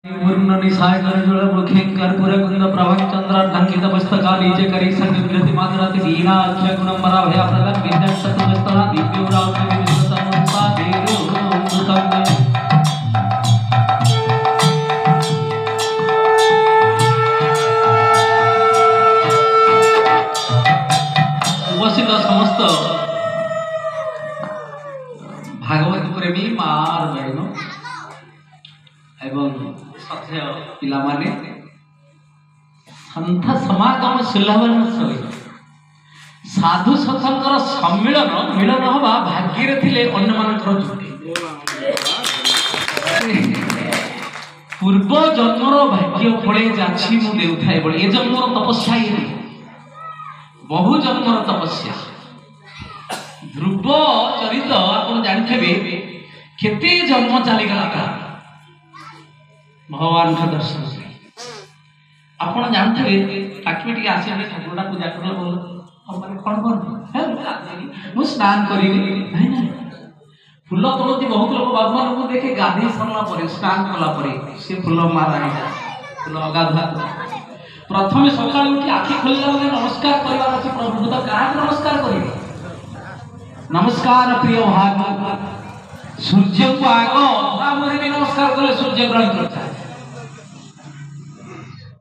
पूर्ण निसाय कर जुड़ मुखेंकर पूरे कुंद प्रभं चंद्र ढंकित पुस्तकाली जे करी संग विरति मातरति दीना अक्षय गुणम परा भया प्रगट विद्या सतुस्तरा दिव्य उराव में विश्वतमसा देव मुतंग उपस्थित समस्त भागवत प्रेमी मार बहनों एवं सत्य पिला माने संथ समागम सुलभन सहित साधु सत्संगर सम्मिलन मिलन हवा भाग्य थिले अन्य मानकर जुटे पूर्व जन्मर भाग्य फले जाछि मु देउथाय बळे ए जन्मर तपस्या ये बहु जन्मर तपस्या ध्रुव चरित आपण जानथेबे केते जन्म चली गला भगवान का दर्शन से आपण जानते ताकि टिके आसे ठाकुरटा पूजा करला बोल हमरे कोन कोन है मु स्नान करी नहीं नहीं फूल तोलती बहुत लोग भगवान को देखे गाधी सरला परे स्नान कला परे से फूल मारा है फूल अगाधा प्रथम सकाळ उठी आखि खोलला बेले नमस्कार करबा अछि प्रभु तो काहे नमस्कार करी नमस्कार प्रिय भाग सूर्य को आगो हमरे भी नमस्कार करे सूर्य ग्रहण करता है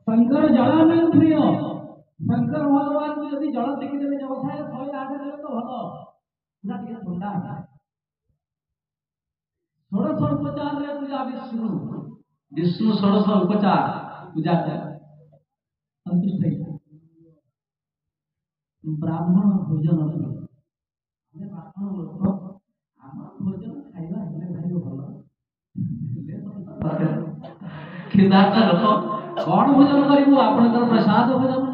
शंकर जलानंद प्रिय शंकर भगवान को यदि जल देखि देबे व्यवसाय 108 देले तो भलो पूरा टिके ठंडा है षोडश उपचार रे पूजा विष्णु विष्णु षोडश उपचार पूजा कर संतुष्ट है ब्राह्मण भोजन हमें ब्राह्मण लोग हम भोजन खाइबा हेले भाई भलो खिदाता लोग कौन भोजन करू आपनकर प्रसाद भोजन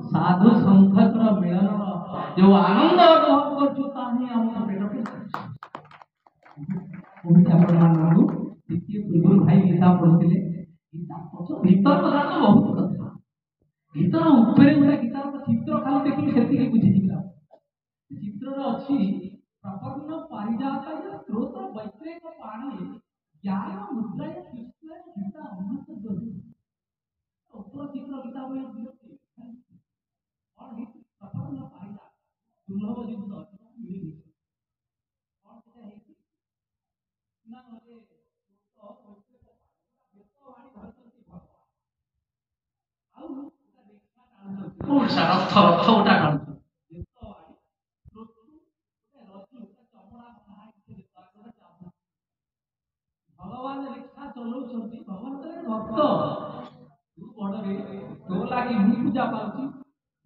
साधु संघकर मिलन जो आनंद अनुभव करछु ताही हम पेट पे ओहि आपण मानू द्वितीय पूर्व भाई गीता पढ़ुतिले गीता पछ भीतर कथा तो बहुत कथा भीतर ऊपर गुडा गीता चित्र खाली देखि सेति की बुझि दिला चित्र रो अछि प्रपन्न पारिजात स्रोत वैत्रेक पाणी ज्ञान मुद्रा कृष्ण गीता अमृत दो ऊपर चित्र गीता में दियो और ही सफल न पाइला दुर्लभ युद्ध मिली और क्या है ना मुझे तो व्यक्तो वाणी भरती भगवान आउ उटा देखना कौन सा रथ उटा कौन व्यक्तो वाणी रथ चमड़ा सहाय से भगवान लिखा चलो छंती भगवान करे भक्त तू बड़े तो लागी मु पूजा पाउची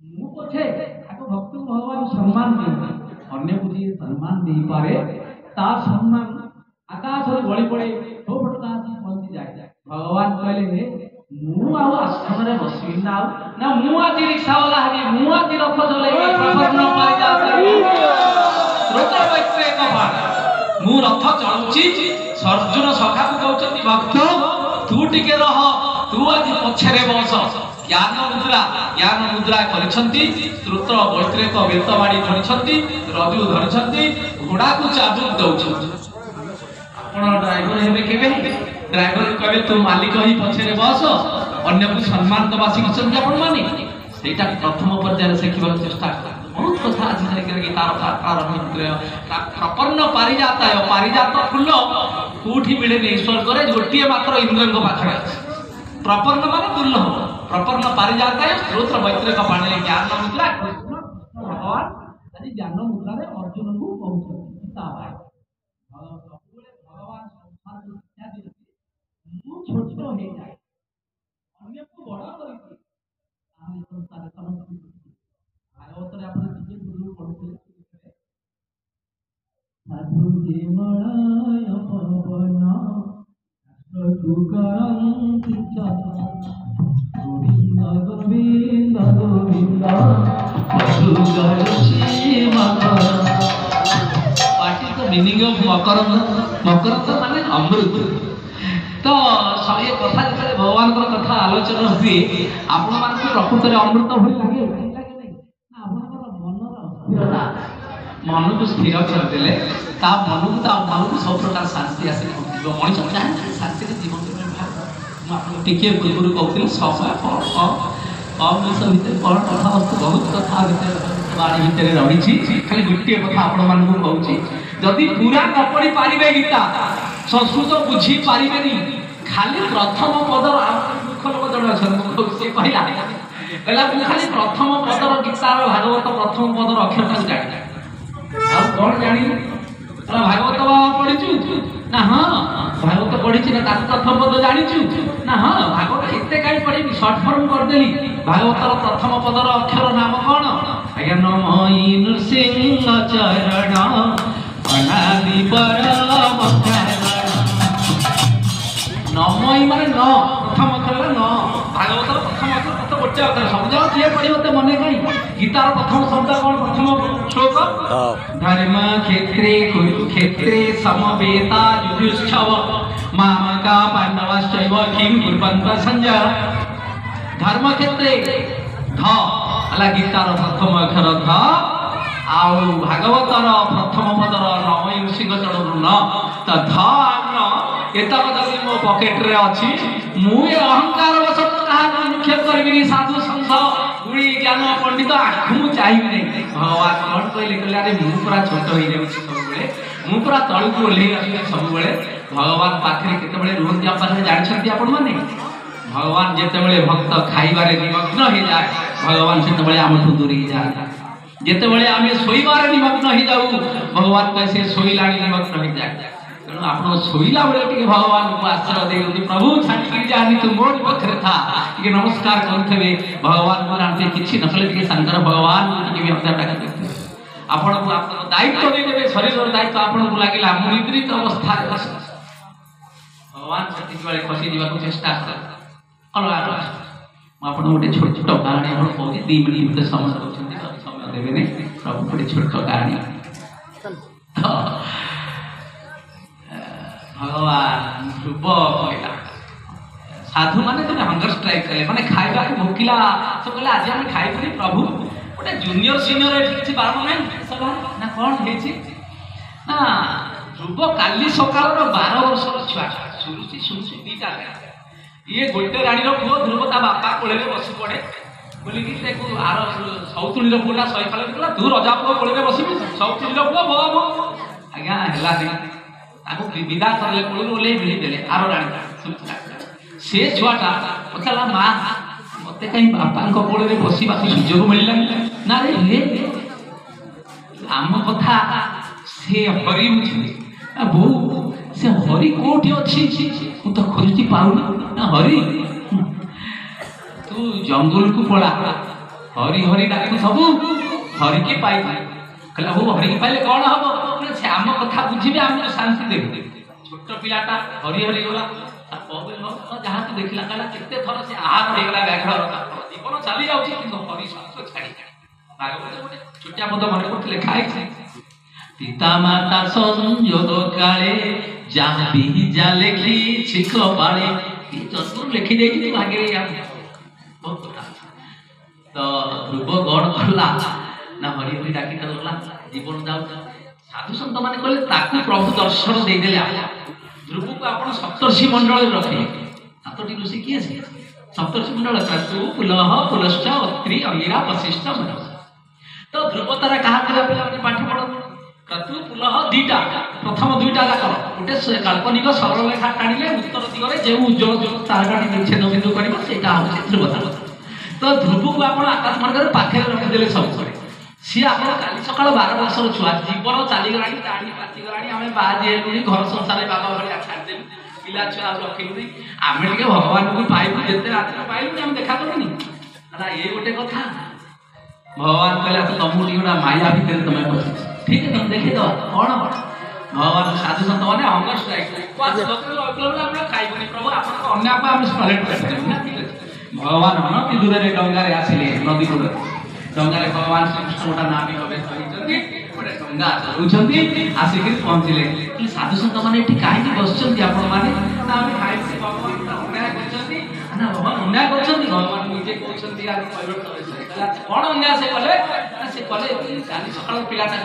मु पछे आको भक्त भगवान सम्मान दे अन्य बुझी सम्मान दे पारे ता सम्मान आकाश रे गଳି पड़े हो फटका आसी पहुंची जाए भगवान कहले मु आउ आश्रम रे बसि ना मु आजी रिक्शा वाला हबी मु आजी रथ चले प्रपन्न पाई जा रोता बैठे का बाण मु रथ चलुची अर्जुन सखा को कहउछती भक्त तू टिके रह तू आज पछरे बस ज्ञान मुद्रा करिसंती स्त्रोत्र वैत्रेक वेतवाणी धरिसंती रजु धरिसंती घोड़ा को चाबुक दउछंती आपण ड्राइवर हेबे केबे ड्राइवर कहबे तू मालिक ही पछरे बस अन्य को सम्मान दबा सिखछंती आपण माने सेटा प्रथम पर्याय सिखिबा चेष्टा कर बहुत कथा आज जाके गीतार प्रारंभिक प्रपन्न पारिजात फूल कोठी मिले नहीं स्वर्ग रे गोटिए मात्र इंद्रंग पाखरे प्रपन्न माने दुर्लभ प्रपन्न पारिजात स्रोत वैत्रेक पाणी ज्ञान मुद्रा भगवान आज ज्ञान मुद्रा रे अर्जुन को कहउछ गीता भाई भगवान संसार को शिक्षा दिले मु छोट हो जाए अन्य को बड़ा करिछि आमे संसार समस्त भागवत रे आपण जे गुरु पढुଥିଲେ साधु जे मळाय पवन तुकारंति गोविंद गोविंद पार्टी तो मीनिंग ऑफ मकरंद माने अमृत तो ये कथा जब भगवान कथा आलोचना हुए आपण मान प्रकृत में अमृत भली लगे नहीं मन को स्थिर करदेले मन को सब प्रकार शांति आसे मनुष्य चाहे शांति जीवन टिके पूर्व कहते समय कम देश भितर कौन कथा बहुत कथा बाणी भितर रही खाली गोटे कथा आपण मानक कहूँ जदि पूरा न पढ़ी पारे गीता संस्कृत बुझी पारे खाली प्रथम पदर मूर्ख लोक जन अच्छे कहला मुझे खाली प्रथम पदर गीतार भागवत प्रथम पदर अक्षर जानी कौन जानी भागवत बाबा पढ़ी ना हाँ भागवत पढ़ी ना प्रथम पद जानी ना हाँ भागवत एत कहीं पढ़ी सर्ट फर्म करदेली भागवतर प्रथम पदर अक्षर नाम कौन आज्ञा नमः नृसिंह चरण अनादि परम नमई माने न प्रथम अक्षर न भागवतर प्रथम अक्षर तो गोटे अक्षर समझ किए पढ़ी मत मन कहीं गीतार प्रथम शब्द कौन प्रथम श्लोक धर्म क्षेत्रे कुरुक्षेत्रे समवेता युधिष्ठिर मामका पांडवश्चैव किं कुर्वन्त संजय धर्म क्षेत्रे ध अला गीतार प्रथम अक्षर ध आउ भागवतर प्रथम पदर नमई नृसिंह चरण न तो ध न एतक जदि मो पॉकेट रे अछि मुए अहंकार वशत कहा निक्षेप करबिनी साधु संत गुणी ज्ञान पंडित आखु चाहिए नहीं भगवान कौन कहले कहले अरे मु पूरा छोट होई जाउछि सब बेले मु पूरा तळु को ओल्हेई आछि सब बेले भगवान पाखरे केते बेले रुहंती आप पाखरे जानि छथि आपण माने भगवान जेते बेले भक्त खाइबारे निमग्न हो जाए भगवान सेते बेले हमठु दूरी जाए जेते बेले आमे सोइबारे निमग्न हो जाऊ भगवान कैसे सोइलाणी निमग्न हो जाए तेणु आप शोला बेले भगवान को आश्रय दे प्रभु छाड़ी जानी तू मोर पाखे था कि नमस्कार करुवे भगवान को जानते किसी नकले शंकर भगवान भी हत्या आपण को आप दायित्व देदेवे शरीर दायित्व आपन को लगे निद्रित अवस्था भगवान से खसी जावा चेष्टा अलग आप गोटे छोट छोट कहानी आप कहूँ 2 मिनट भर समय देवे नहीं प्रभु गोटे छोट कहानी भगवान ध्रुव कहला साधु माने तो हंगर स्ट्राइक कले माने खाइबा भोकिला तो कहले आज हम खाइबनी प्रभु गोटे जूनियर सीनियर किछि बारम नहीं सभा ना कौन हेछि ना ध्रुव काली सकाळ 12 वर्षर छुआ सुरुचि सुरुचि दीटा ये गोटे रानी रो पुओ ध्रुव ता बापा कोले बसी पड़े बोली कि देखो आर सौतुणी रो पुला सही खाले कहला तू रजा पुओ कोले बसिबी सौतुणी रो पुओ बो आज्ञा हला नहीं आगो विदा करले कोले ओले मिली देले आरो रानी से छुआटा पचला मां मते कहीं बापा को कोले रे बसी बाकी सुजोग मिलला ना रे हे आम कथा से हरि मुझे बो से हरि कोठी अछि मु तो खोजती पाउनी ना हरि तू जंगल को पड़ा हरि हरि डाकू सब हरि के पाई कहला वो हरि के पाइले कौन हबो से आम कथा बुझिबे आम शांति देबे छोट पिलाटा हरि हरि गला जहाँ तू देखला कहला केते थर से आहार हो गला व्याघ्र जीवन चली जाउछि कि हरि शास्त्र छाड़ी भागवत गोटे छोटिया पद मन पड़ते लिखा है पिता माता संयोग काले जहाँ भी जा लेखी छिख पाले ये चतुर लिखि देछि भागे बहुत कथा तो ध्रुव गण कला ना हरि हरि डाकी करला जीवन जाउ साधु संत माने कहले ताकू प्रभु दर्शन दे देले ध्रुव को आपण सप्तर्षि मंडल रखे सातटी ऋषि किए से सप्तर्षि मंडल क्रतु पुलह पुलश्च अत्रि अंगिरा वशिष्ठ मनस तो ध्रुव तारा कहा करे पिला पाठ पढ क्रतु पुलह दीटा प्रथम दुईटा जाकर गोटे काल्पनिक सरल रेखा टाणिले उत्तर दिगरे जे उज्जवल तारकाटी विच्छेद बिंदु करबो सेटा होछि ध्रुव तारा तो ध्रुव को आपण आकाश मार्ग पाखे रखि देले सब करे सी आप काली सकाल 12 वर्ष छुआ जीवन चली गलानी दाढ़ी पाची गलानी आम बाजी घर संसार बाबा भाई छाड़देलु पिला छुआ रखिलुनी आम टे भगवान को पाइबू जिते रात पाइलुनी आम देखा करूनी ये गोटे कथा भगवान कहला तुमको गोटा माया भितर तुम बस ठीक है तुम देखी दवा कौन भगवान साधु संत मैंने हंगर स्ट्राइक खाइबनी प्रभु आप भगवान अनति दूर डंगार आसिले नदी कूल डंगार भगवान श्रीकृष्ण गोटा नाम गोटे डंगा चलाउछंती आसिक पहुंचले साधु संत मैंने कहीं बसुँच आपण मैंने भगवान अन्याय कर भगवान निजे कहते कौन अन्याय से कले से कले काली सकाल पिलाटा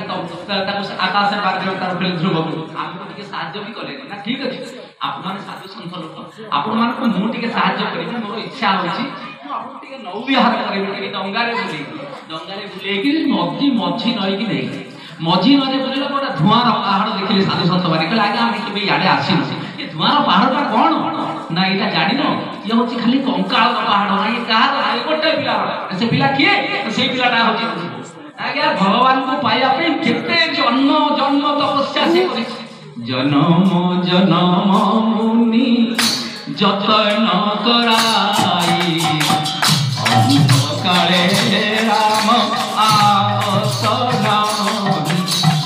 आकाश मार्ग तार ध्रुव आमको टिके साहाय्य भी कले ना ठीक अच्छे आपने साधु सन्थ लोक आपण मानक मुझे साहाଯ୍य करी मोर इच्छा होची आपन नौ विहार करेंगे डंगारे बुलेकी मझी मझी नई की नहीं मझी नदी बुलेला गोटे धुआर पहाड़ देखिले साधु सन्थ माने कहले आगे आम के इे आसनु ये धुआर पहाड़टा कौन ना यहाँ जान ये हूँ खाली कंकाल पहाड़ ना ये कह गोटे पिला से पिला किए से पिलाटा हूँ आज्ञा भगवान को पाइबा केते जन्म जन्म तपस्या से जन्म जन्म मुनि जतन कराई काले राम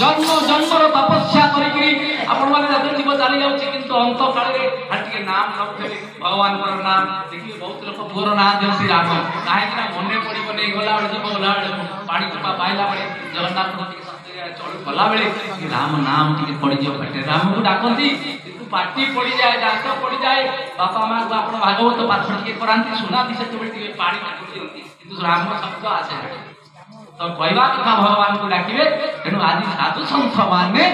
जन्म जन्मर तपस्या करी आपण माने जीव चली जाऊँ किंतु अंत काल टे नाम रखे भगवान नाम देखिए बहुत लोग पुअर ना दिखती राम कहीं मन पड़े नहीं गला जीव गला पानी टोपा पाइला बेले जगन्नाथ चल गला बेले राम नाम टे पड़ज पाटे राम को डाकती पार्टी पड़ जाए दांत पड़ जाए बापा माँ को आप भागवत पाठ टे कराती शुणाती से पानी काटी दिखती कि राम शब्द आसे तो कहवा कथा भगवान को डाकिबे तेणु आज साधु सन्थ माने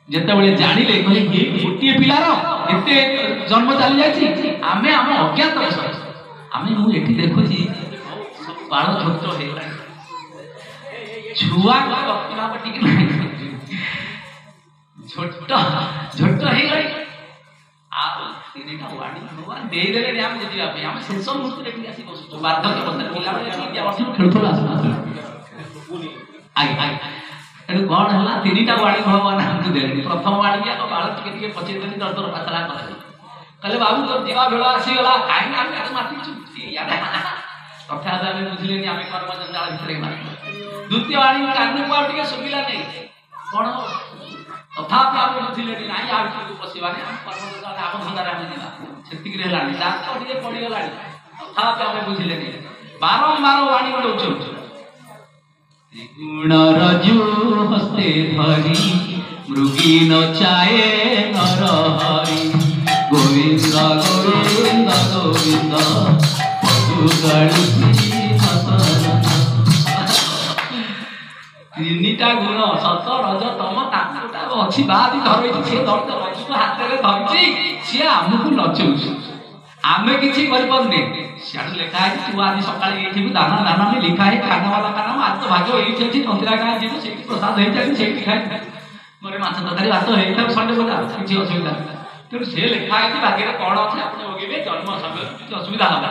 जेतेबेले जानिले कहले ये गोटे पिलार एते जन्म चली जाछि आमे आम अज्ञात आमे मु एठी देखुछि बाळ छोट हे छुआ को बक्तिना टिक नहीं छोट छोट हे गई आ तिनिटा वाणी भगवान दे देले हम जति आपे हम शेष मुहूर्त रे आसी बसु बार्धक्य बंधन पिला बेले विद्या वर्ष खेलथला आई आई एनु कौन हला तीनटा वाणी भगवान हमको देले प्रथम वाणी या तो बाळ टिके पचे दिन दर दर पतला कहले बाबू तो जीवा भेला आसी गला काई ना हम माटी चुटी याद कथा जाने बुझले नि हमें कर्म जंजाल भितरे मार द्वितीय वाणी कान को टिके सुबिला नहीं कोन तथापि हम बुझले नि नाही आ भितर को पसिबानी हम कर्म जंजाल आम धंदारे हम दिला सेतिक रे लानी दांत टिके पड़ी गलानी तथापि हम बुझले नि बारंबार वाणी दउछु गुण रजु हस्ते धरी मृगी नचाए नर हरि गोविंद गोविंद गोविंद तीनटा गुण सत रज तम ताकूटा अच्छी बादी धरई से धरते रजू हाथ में धरची सी आमको नचौछ आम किसी करने सियाड़ लिखा है तू आज सका ये दाना दाना में लिखा है खाना वाला का नाम आज तो भाग्य ये तंत्रा गाँ जीव से प्रसाद हो जाए से खाए मोर माछ तरकारी भात हो संडे बोला किसी असुविधा तेणु से लिखा है भाग्य कौन अच्छे आप लगे जन्म समय किसी असुविधा होगा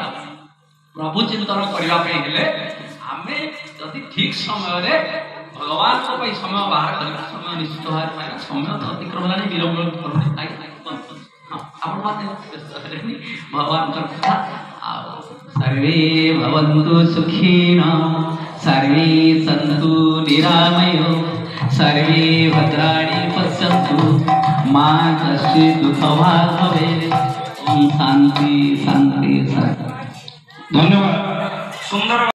प्रभु चिंतन करने आम जदि ठीक समय भगवान समय बाहर करवा समय निश्चित भाव पाइबा समय तो अतिक्रम है विलम्ब भगवान कथा सर्वे भवन्तु सुखिनः सर्वे सन्तु निरामयो सर्वे भद्राणि पश्यन्तु मा कश्चित् दुःखभाग् भवेत् ओम शांति शांति शांति। धन्यवाद सुंदर।